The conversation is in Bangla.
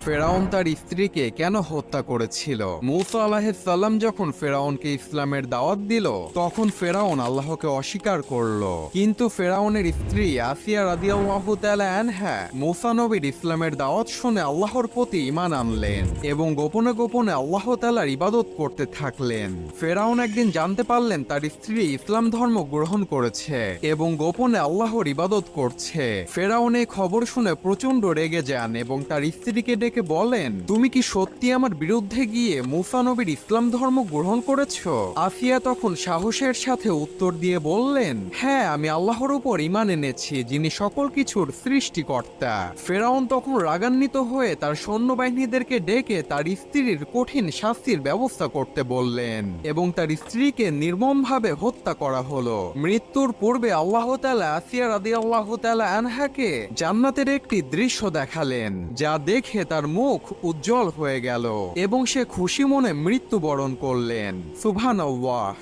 ফেরাউন তার স্ত্রীকে কেন হত্যা করেছিল। মূসা আলাইহিস সালাম যখন ফেরাউনকে ইসলামের দাওয়াত দিল, তখন ফেরাউন আল্লাহকে অস্বীকার করল। কিন্তু ফেরাউনের স্ত্রী আসিয়া রাদিয়াল্লাহু তাআলা আনহা মূসা নবীর ইসলামের দাওয়াত শুনে আল্লাহর প্রতি ঈমান আনলেন এবং গোপনে গোপনে আল্লাহ তাআলার ইবাদত করতে থাকলেন। ফেরাউন একদিন জানতে পারলেন তার স্ত্রী ইসলাম ধর্ম গ্রহণ করেছে এবং গোপনে আল্লাহর ইবাদত করছে। ফেরাউন এই খবর শুনে প্রচন্ড রেগে যান এবং তার স্ত্রীকে ডেকে বলেন, তুমি কি সত্যি আমার বিরুদ্ধে গিয়ে মূসা নবীর ইসলাম ধর্ম গ্রহণ করেছো? আসিয়া তখন সাহসের সাথে উত্তর দিয়ে বললেন, হ্যাঁ, আমি আল্লাহর উপর ঈমান এনেছি, যিনি সকল কিছুর সৃষ্টিকর্তা। ফেরাউন তখন রাগান্বিত হয়ে তার সৈন্যবাহিনীদেরকে ডেকে তার স্ত্রীর কঠিন শাস্তির ব্যবস্থা করতে বললেন এবং তার স্ত্রীকে নির্মমভাবে হত্যা করা হলো। মৃত্যুর পূর্বে আল্লাহ তাআলা আসিয়া রাদিয়াল্লাহু তাআলা আনহাকে জান্নাতের একটি দৃশ্য দেখালেন, যা দেখে তার মুখ উজ্জ্বল হয়ে গেল এবং সে খুশি মনে মৃত্যুবরণ করলেন। সুবহানাল্লাহ।